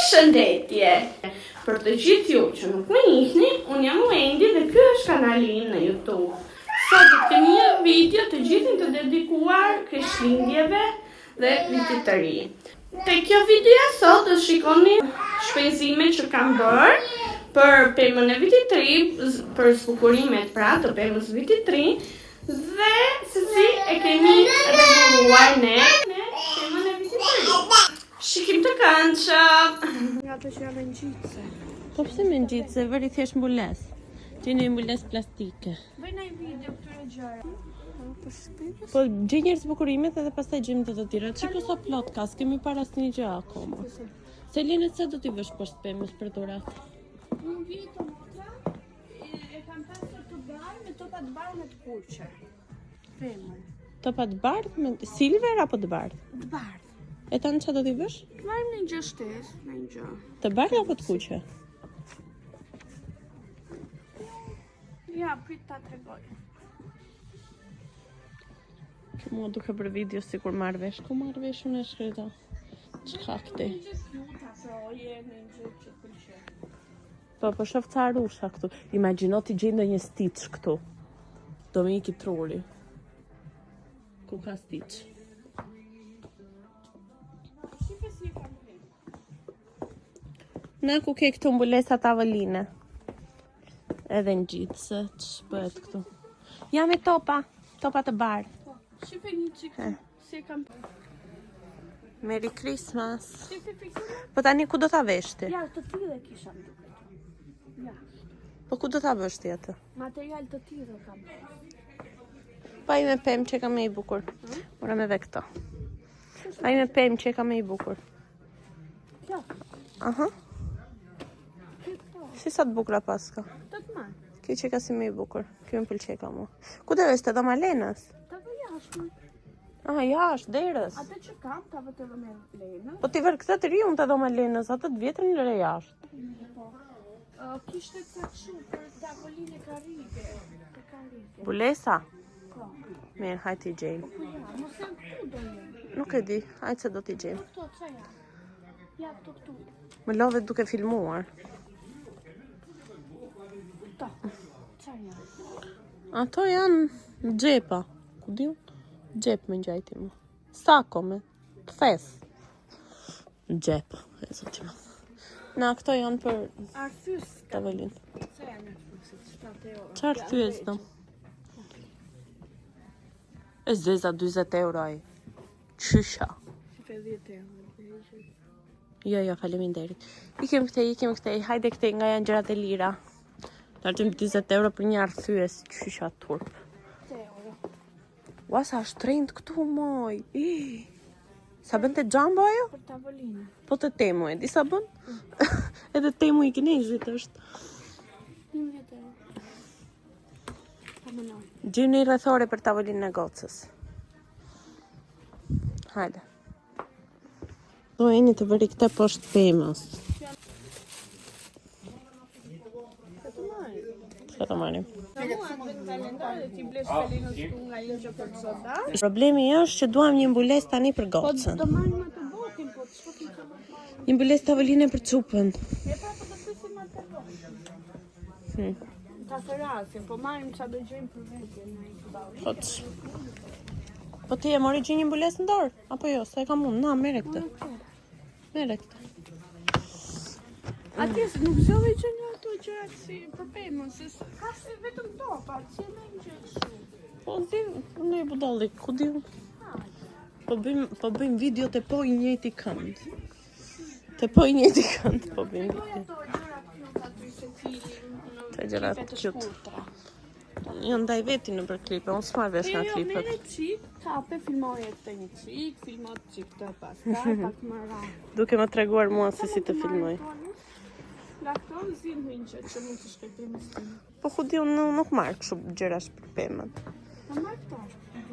Përshëndetje! Për të gjithë ju që nuk më njihni, unë jam Wendy dhe ky është kanali im në YouTube. Sot do të kemi një video të gjithë të dedikuar Krishtlindjeve dhe Vitit të Ri. Te kjo video sot do shikoni shpenzimet që kam bërë për pemën e Vitit të Ri, për zbukurimet pra të pemës Vitit të Ri dhe se si e kemi rregulluar ne pemën e Vitit të Ri. Shikim të këndshë. Nga të që janë ngjitse. Po pse me ngjitse, vëri thjesht mbules. Gjeni mbules plastike. Bëjna një video këtyre gjëra. Po gjej njerëz bukurimet edhe pastaj gjejmë të tjera. Çiko sa plot ka, s'kemi para asnjë gjë akoma. Selina, sa do t'i vësh poshtë pemës për durat? Unë vito motra e kam pasur të bardhë me topa të bardhë me të kuqe. Pemën. Topa të bardhë me silver apo të bardhë? Të bardhë. E tani çfarë do t'i vësh? Marrim një gjë shtesë, një gjë. Të bardhë apo të kuqe? Ja, prit ta tregoj. Mua duke për video si kur marrë vesh. Ku marrë vesh unë e shkreta? Çka këti? Një gjë fluta, froje, një gjë që pëlqen. Po shof ca rusha këtu. Imagjino ti gjej ndonjë stitch këtu. Do më iki truri. Ku ka stitch? Shife si e kam bërë. Na ku ke këtu mbulesa tavoline. Edhe ngjitse, ç'bëhet këtu? Ja me topa të bardhë. Shife një çikë si e kam bërë. Merry Christmas. Shife fiksuar? Po tani ku do ta vesh ti? Ja, të tillë kisha më duket. Ja. Po ku do ta vesh ti atë? Material të tillë kam bërë. Pa i me pem që ka me i bukur. Mora me ve këto. Pa i me pem që ka me i bukur. Kjo. Aha. Si sa të bukura paska? Të të marë. Kjo që ka si me i bukur. Kjo më pëlqej ka mua. Ku dhe vesh të do Malenës? Të vë jashtë. Ah, jashtë, derës. Atë që kam, të vë të vë me Lena. Po ti ver këtë të ri unë të do Malenës, atë të vjetër në lëre jashtë. Po. Kishte të këshu për tavolinë karike. Karike. Bulesa? Po. Mirë, hajtë i gjejmë. Po ja, mos e këtu do një. Nuk e di, hajtë se do t'i gjejmë. Këto, që ja? Ja, këtu. Më love duke filmuar. Këto, që ja? Ato janë gjepa. Ku di unë? Gjep me njajti mu. Sako me këthes. Gjep, e zoti më. Na, këto janë për Arthys. tavolin. Që janë arthysit? 7 euro. Qa arthyes do? E zeza 20 euro ai. Qysha. Shife 10 euro. Jo, faleminderit. Ikem këtej, hajde këtej nga janë gjërat e lira. Largjëm 20 euro për një arthyes, qysha turp. 10 euro. Ua, sa shtrenjt këtu, moj. Sa bën të gjambo ajo? Për tavolinë. Po të temu e, di sa bën? Edhe temu i kinezit është. 11 euro. Ta mënoj. Gjyni rrethore për tavolinë e gocës. Hajde. Do e një të vëri këte poshtë pemës. Që të marim? Problemi është që duam një mbules tani për gocën. Do marrim atë botin, po të shokim që do marrim. Një mbules tavoline për cupën. E pra po të pysim atë botin. Ta ferasim, po marrim që do gjejmë për vetje në i këbao. Po ti e mori gjë një mbules në dorë? Apo jo, se e kam unë. Na, mere këtë. Mere këtë. Atjes nuk zove që një ato gjërat si për pemën, se ka si vetëm topa, që në një gjë shumë. Po di, ne budalli, ku di unë? Po bëjmë video të po i njëjti kënd. Të po i njëjti kënd, po bëjmë video. Ato gjërat nuk aty se cili Të gjërat qut. Jo, ndaj veti në për klipe, unë s'mar vesh nga Jo, klipet. mere qik, kape, filmoj e të një qik, filmoj qik të pastaj, pak më ra. Duke më treguar mua se si të filmoj. Lakton zin hinqet që mund të shkëtimi s'tim. Po ku di unë nuk marrë kështu gjërash për pemën. Në marrë këta,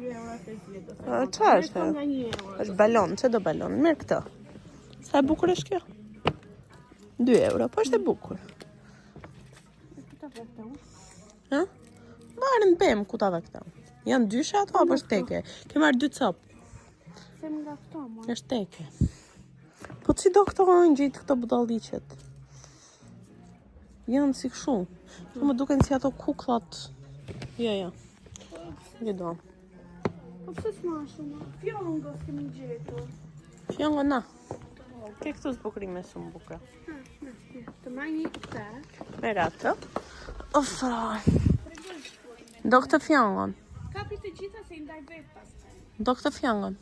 2 euro e 50. Qa është? Nga 1 euro. është balon, që do balon? Mirë këtë. Sa e bukur është kjo? 2 euro, po është e bukur. Këta vërte u? Ha? Marrën pemë, ku ta ve këta? Janë dyshe ato apo është teke? Ke marrë 2 copë. Se nga këto, ma. Është teke. Po që do këto gjitë këto budalliqet? Janë si këshu. Që më duken si ato kuklat. Ja. Do. Po pse s'ma shumë? Fjongë s'kemi gjetur. Fjongë na. Ke këtu zbukrime shumë bukra. Të maj një këte. Merë atë. Ofra. Do këtë fjongën. Kapi të gjitha se i ndaj vetë pas të. Do këtë fjongën.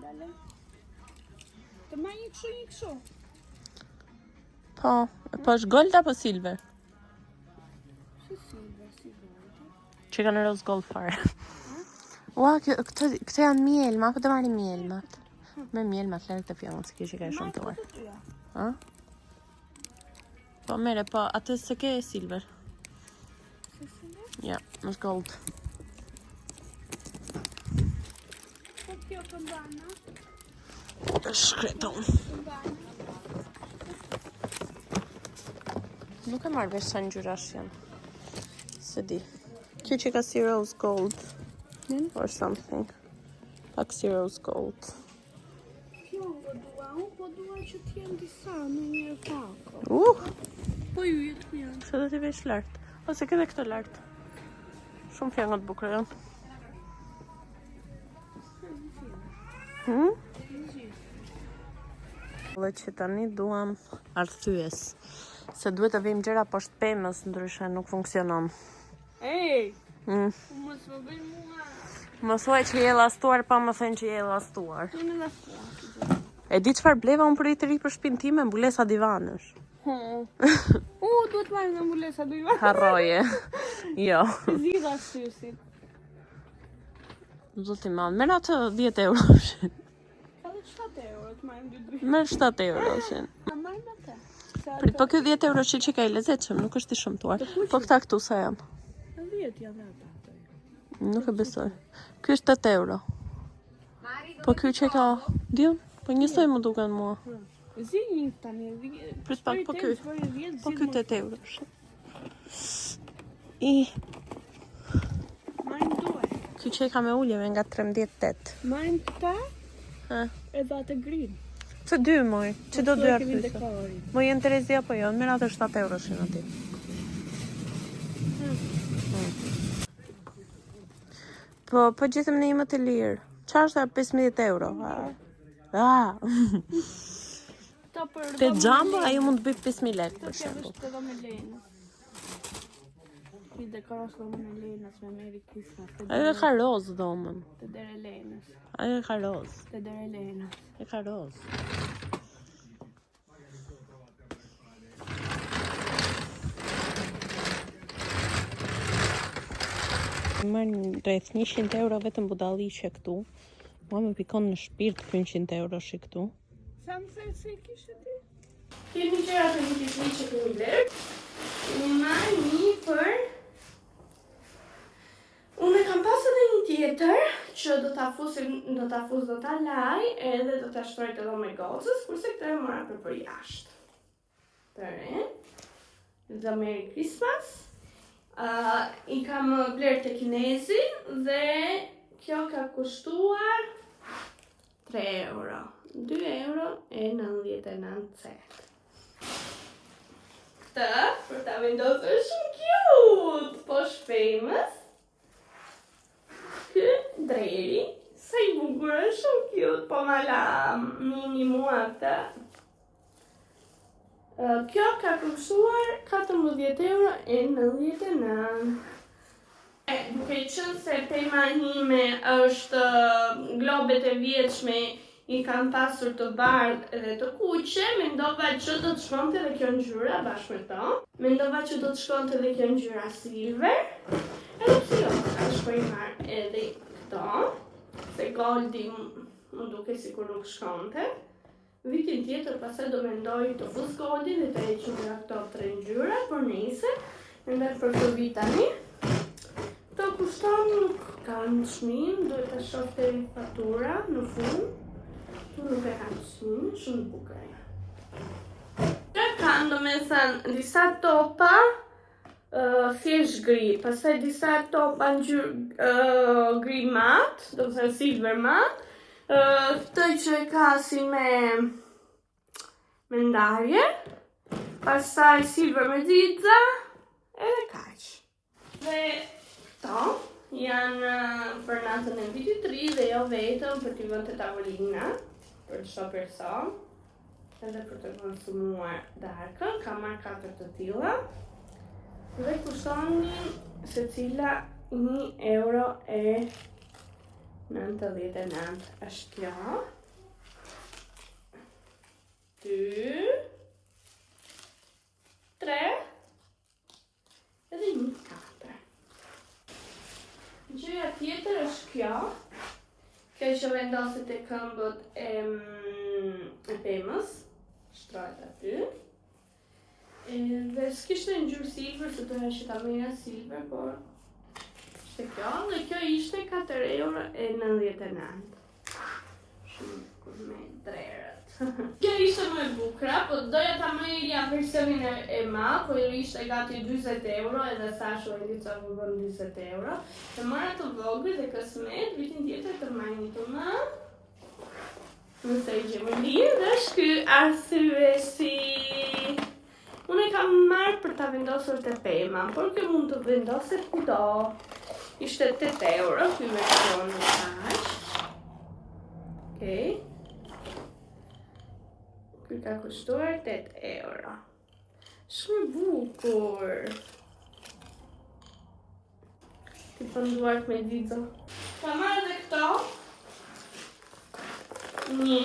Dale. Të maj një këshu. Po është gold apo silver? Që kanë rose gold fare. Ua, këto janë mjelma, po të marri mjelmat. Me mjelmat lërë të fjongën, si kështë që ka e shumë të uaj. Ha? Po mere, po atë se ke e silver. Ja, është gold. Po kjo këmbana? Shkreton. Nuk e marrë vesh sa ngjyrash janë. Se di. Kjo që ka si rose gold. Or something. Pak si rose gold. Fjongë dua, unë po dua që t'jem disa në një pako. Po ju jetë ku janë. Se do t'i vesh lartë. Ose këdhe këto lartë. Shumë fjongët bukre janë. Dhe që tani duam arthyes. Se duhet të vim gjera poshtë pemës, ndryshe nuk funksionon. Ej! Mos më bëj mua. Mos thuaj që je lastuar pa më thënë që je lastuar. Unë e lastuar. E di çfarë bleva unë për i të ri për shtëpinë time, mbulesa divanësh. Duhet marrë në mbulesa divanësh. Harroje. Jo. Zgjidha sysin. Zoti madh, merr atë 10 euro. Ka dhe 7 euro të marrë dy dy. Merr 7 euro. A marrë atë? Prit, po kjo 10 euro që ka i lezetshëm, nuk është i shëmtuar. Po këta këtu sa janë? 10 janë ata. Nuk e besoj. Ky është 8 euro. Po ky që ka, diun? Po njësoj më duken mua. Zi një tani. Prit pak, po ky. Po ky 8 euro. Marrim duaj. Ky që ka me ulje me nga 13.8. Marrim këta Ha? edhe atë grin. Të dy moj, që do dy arthyse. Dekorin. Moj jenë Terezi apo jo, merr atë 7 euro shin aty. Po gjithëm në një më të lirë. Qa është 15 euro? Te Jumbo ajo mund të bëj 5.000 lekë për shembull. Të do me Lenës. I dekoros do me Lenës me Merry Christmas. Ajo e ka roz dhomën. Të dere Lenës. Ajo e ka roz. Të dere Lenës. E ka roz. Marrë rreth 100 euro vetëm budalliqe këtu. Mua më pikon në shpirt për 100 euro shi këtu. Sa më thërë se kishe ti? Kemi gjera të një kismi që këmi lërë. Unë një për... Unë kam pasë edhe një tjetër që do ta laj edhe do ta shtroj të do me gocës, kurse këtë e mora për jashtë. Të re. Dhe Merry Christmas. I kam blerë të kinezi dhe kjo ka kushtuar 3 euro. 2 euro e 99 cent. Këtë, për ta vendosur shumë cute, po shpemës. Ky dreri, sa i bukur është shumë cute, po mala mini mua këtë. Kjo ka kushtuar 14 euro e 99. Duke qenë se tema ime është globet e vjetshme i kam pasur të bardhë dhe të kuqe, mendova që do të shkonte dhe kjo ngjyra bashkë me to. Mendova që do të shkonte dhe kjo ngjyra silver. Edhe pse jo, ka shkoj marr edhe këto, se goldi më duke sikur nuk shkonte. Vitin tjetër pastaj do mendoj të fus goldin dhe të heqim nga këto 3 ngjyra, por nice. Mendoj për këtë vit tani. Këto kushton nuk kanë çmim, duhet ta shoh te fatura në fund. Tu nuk e kanë çmim, shumë bukur. Ka kanë domethënë disa topa thjesht gri, pastaj disa topa ngjyrë gri mat, domethënë silver mat. Këtë që ka si me ndarje, pastaj silver me zica, edhe kaq. Dhe këto janë për natën e vitit të ri dhe jo vetëm për t'i vënë te tavolina, për çdo person, edhe për të konsumuar darkën. Ka marrë 4 të tilla dhe kushtonin secila €1.99 është kjo. 2, 3 edhe 4. Gjëja tjetër është kjo. Kjo që vendoset e këmbët e pemës. Shtrohet aty. Dhe s'kishte ngjyrë silver, se doja që ta merrja silver, por ishte kjo. Dhe kjo ishte €4.99. Shumë kur me drerët. Kjo ishte më e bukra, po doja ta merrja versionin e madh, po ishte gati €40 edhe thash Wendy sa më bën €40. Të marra të vogël dhe kësmet, vitin tjetër të marrë një të madh. Nëse i gjemë mirë, dhe është ky arsye si unë e kam marrë për ta vendosur te pema, por kjo mund të vendoset kudo. Ishte €8 ky version në kaq. Okej. Ky ka kushtuar €8. Shumë i bukur. Ti pënduar me dito. Ka marrë dhe këto. Një.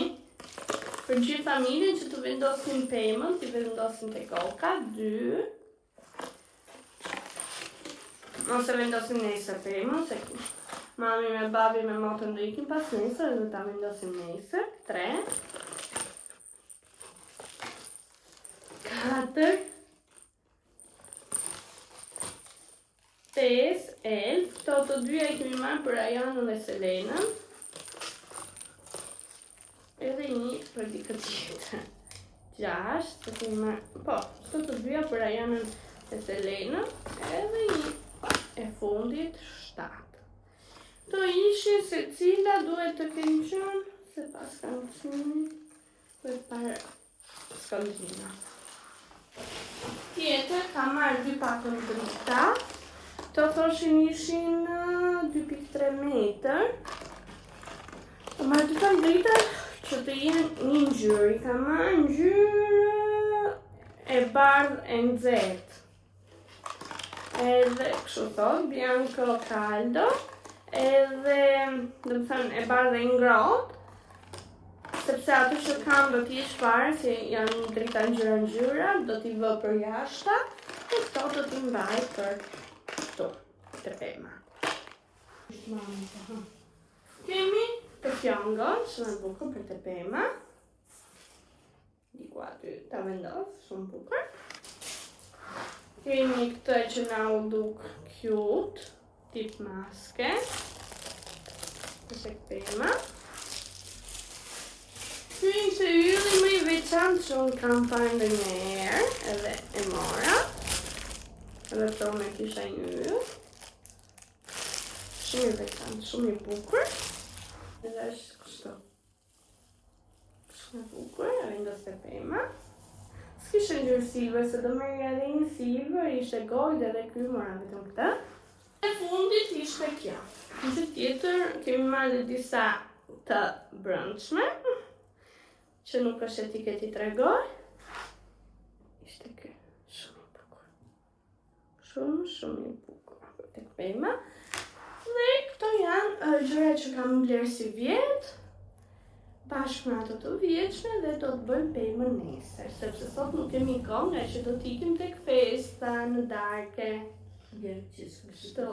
Për gjithë familjen që të vendosin pemën, të vendosin te koka. 2. Ose vendosin nesër pemën, se mami me babi me motën do ikin pas nesër dhe ta vendosin nesër. 3. 4. 5, Elf. Këto të dyja i kemi marrë për Ajanën dhe Selenën. Edhe një për dikë tjetër. 6, të kemi marrë, po, këto të dyja për Ajanën dhe Selenën. Edhe një e fundit 7. Këto ishin secila duhet të kenë qenë se pas kanë qenë për para skandina. Tjetër ka marrë 2 pakën drita. Këto thoshin ishin 2.3 metër. Ka marrë 2 pakën drita që të jenë një ngjyrë. I ka marrë ngjyrë e bardhë e nxehtë. Edhe kështu thot, bianco caldo. Edhe, do të thënë, e bardhë e ngrohtë. Sepse aty që kam do t'i shparë, se janë drita ngjyra, do t'i vë për jashta, e këto do t'i mbaj për këtu, të pema. Kemi të fjongon, shumë e bukur për të pema. Diku aty ta vendos, shumë bukur. Kemi këtë që na u duk cute, tip maske. Është pema. Ky ishte ylli më i veçantë që unë kam parë ndonjëherë, edhe e mora. Edhe të me kisha një yll. Shumë i veçantë, shumë i bukur. Edhe është kështu. Shumë i bukur, e vendos te pema. S'kishte ngjyrë silver, se do merrja edhe një silver, ishte gold edhe ky mora vetëm këtë. E fundit ishte kjo. Në tjetër kemi marrë dhe disa të brendshme, që nuk është etiketi tregoj. Ishte ky, shumë i bukur. Shumë i bukur tek pema. Dhe këto janë gjëra që kam blerë si vjet, bashkë me ato të vjetshme dhe do të bëjmë pemën nesër, sepse sot nuk kemi kohë, nga që do t'ikim tek festa në darke. Kështu.